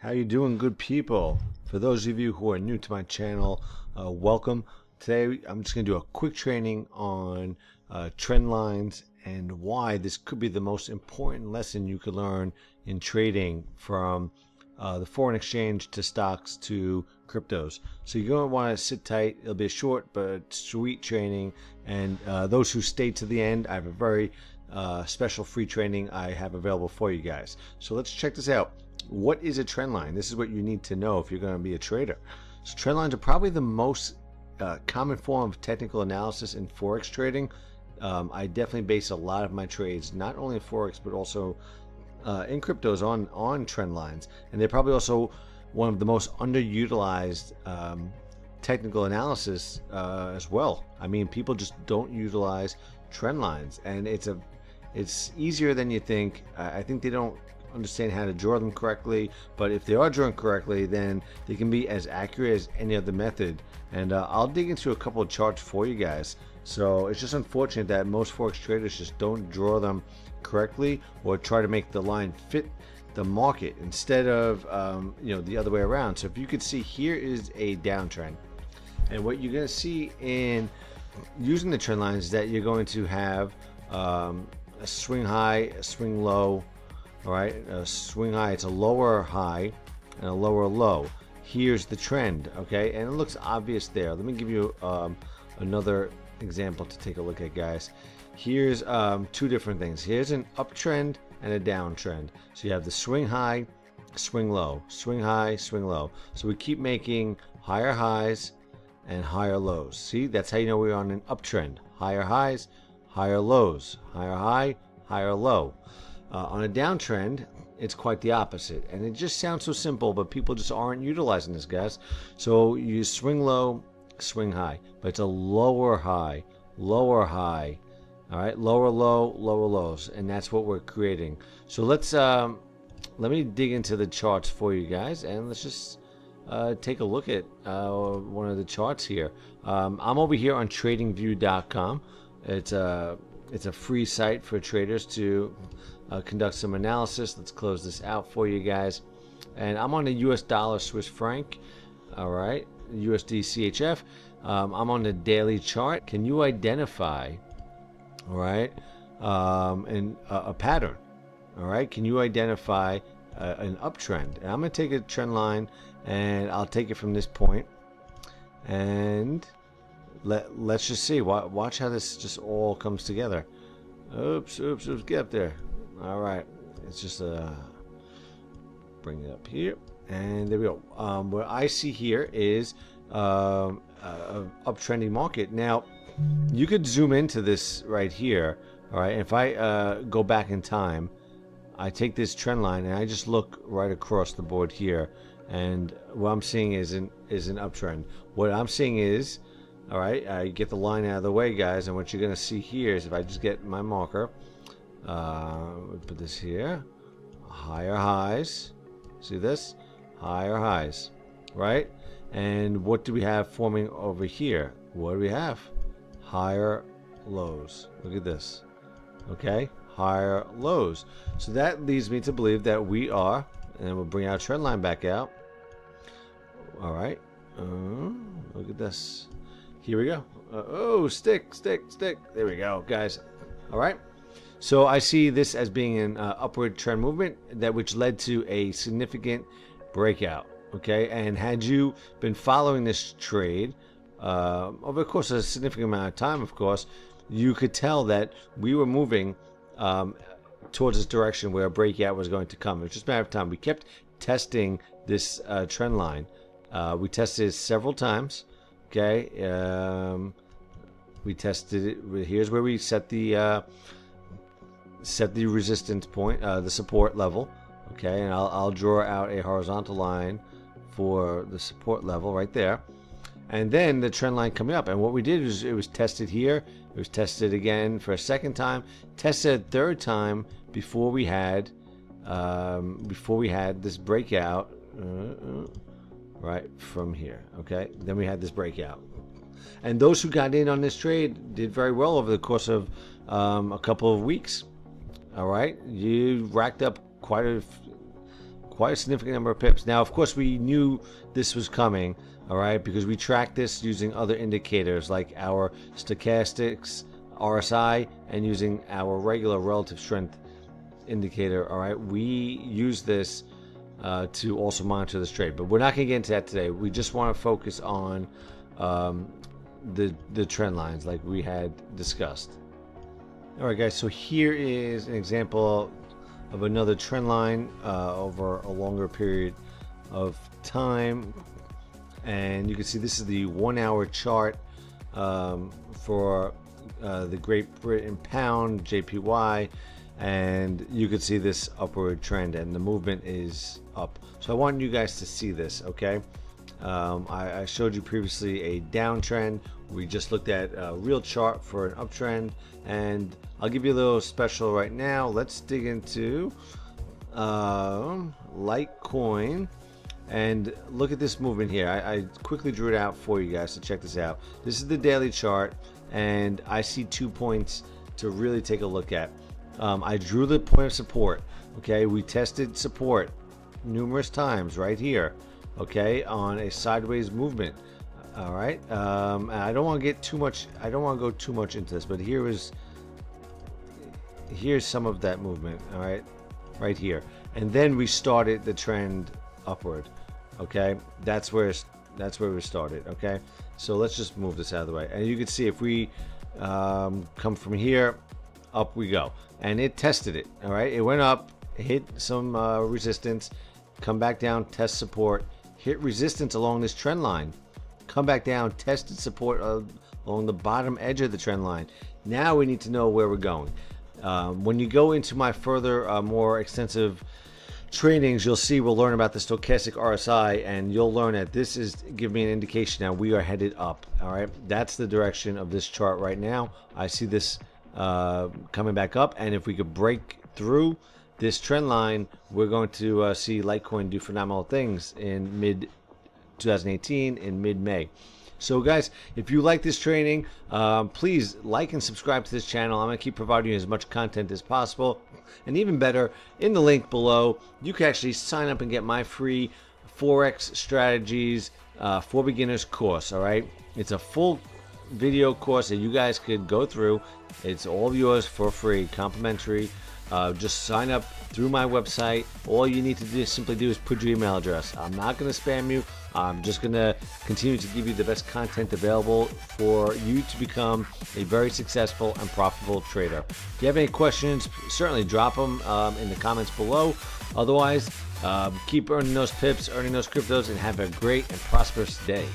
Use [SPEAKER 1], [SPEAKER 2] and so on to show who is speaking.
[SPEAKER 1] How you doing, good people? For those of you who are new to my channel, welcome. Today I'm just going to do a quick training on trend lines and why this could be the most important lesson you could learn in trading, from the foreign exchange to stocks to cryptos. So you're going to want to sit tight. It'll be a short but sweet training, and those who stay to the end, I have a very special free training I have available for you guys. So let's check this out. What is a trend line? This is what you need to know if you're going to be a trader. So trend lines are probably the most common form of technical analysis in Forex trading. I definitely base a lot of my trades, not only in Forex, but also in cryptos, on trend lines. And they're probably also one of the most underutilized technical analysis as well. I mean, people just don't utilize trend lines, and it's easier than you think. I think they don't understand how to draw them correctly, but if they are drawn correctly, then they can be as accurate as any other method. And I'll dig into a couple of charts for you guys. So it's just unfortunate that most Forex traders just don't draw them correctly, or try to make the line fit the market instead of the other way around. So if you could see, here is a downtrend, and what you're going to see in using the trend lines is that you're going to have a swing high, a swing low. All right, a swing high, it's a lower high and a lower low. Here's the trend, okay, and it looks obvious there. Let me give you another example to take a look at, guys. Here's two different things. Here's an uptrend and a downtrend. So you have the swing high, swing low, swing high, swing low. So we keep making higher highs and higher lows. See, that's how you know we're on an uptrend. Higher highs, higher lows, higher high, higher low. On a downtrend, it's quite the opposite, and it just sounds so simple, but people just aren't utilizing this, guys. So you swing low, swing high, but it's a lower high, lower high, all right, lower low, lower lows, and that's what we're creating. So let's let me dig into the charts for you guys, and let's just take a look at one of the charts here. I'm over here on TradingView.com. It's a free site for traders to conduct some analysis. Let's close this out for you guys. And I'm on the US dollar Swiss franc, all right, USD CHF. I'm on the daily chart. Can you identify, all right, a pattern? All right, can you identify an uptrend? And I'm going to take a trend line, and I'll take it from this point, and let's just see. Watch how this just all comes together. Oops, get up there. All right, it's just bring it up here, and there we go. What I see here is a uptrending market. Now, you could zoom into this right here. All right, if I go back in time, I take this trend line and I just look right across the board here, and what I'm seeing is an uptrend. What I'm seeing is, all right, I get the line out of the way, guys, and what you're going to see here is, if I just get my marker, put this here, higher highs, see this, higher highs, right? And what do we have forming over here? What do we have? Higher lows. Look at this, okay, higher lows. So that leads me to believe that we are, and we'll bring our trend line back out. All right, look at this. Here we go. Oh, stick. There we go, guys. All right. So I see this as being an upward trend movement which led to a significant breakout. Okay, and had you been following this trade over the course of a significant amount of time, of course, you could tell that we were moving towards this direction where a breakout was going to come. It was just a matter of time. We kept testing this trend line. We tested it several times. Okay, we tested it. Here's where we set the resistance point, the support level. Okay, and I'll draw out a horizontal line for the support level right there, and then the trend line coming up. And what we did is, it was tested here, it was tested again for a second time, tested a third time before we had this breakout. Right from here, okay, then we had this breakout, and those who got in on this trade did very well over the course of a couple of weeks. All right, you racked up quite quite a significant number of pips. Now, of course, we knew this was coming, all right, because we tracked this using other indicators like our stochastics, RSI, and using our regular relative strength indicator. All right, we use this to also monitor this trade, but we're not going to get into that today. We just want to focus on the trend lines like we had discussed. All right, guys, so here is an example of another trend line over a longer period of time, and you can see this is the 1 hour chart for the Great Britain pound JPY, and you can see this upward trend, and the movement is up. So I want you guys to see this, okay? I showed you previously a downtrend. We just looked at a real chart for an uptrend, and I'll give you a little special right now. Let's dig into Litecoin and look at this movement here. I quickly drew it out for you guys to check this out. This is the daily chart, and I see 2 points to really take a look at. I drew the point of support. Okay, we tested support numerous times right here, okay, on a sideways movement. All right, I don't want to get too much, I don't want to go too much into this, but here's some of that movement. All right, right here, and then we started the trend upward. Okay, that's where we started. Okay, so let's just move this out of the way, and you can see if we come from here, up we go, and it tested it. All right, it went up, hit some resistance, come back down, test support, hit resistance along this trend line, come back down, tested support along the bottom edge of the trend line. Now we need to know where we're going. When you go into my further more extensive trainings, you'll see we'll learn about the stochastic RSI, and you'll learn that this is give me an indication now we are headed up. All right, that's the direction of this chart right now. I see this coming back up, and if we could break through this trend line, we're going to see Litecoin do phenomenal things in mid 2018, in mid-May. So guys, if you like this training, please like and subscribe to this channel. I'm going to keep providing you as much content as possible, and even better, in the link below you can actually sign up and get my free Forex strategies for beginners course. All right, it's a full video course that you guys could go through. It's all yours for free, complimentary. Just sign up through my website. All you need to do simply do is put your email address. I'm not going to spam you. I'm just going to continue to give you the best content available for you to become a very successful and profitable trader. If you have any questions, certainly drop them in the comments below. Otherwise, keep earning those pips, earning those cryptos, and have a great and prosperous day.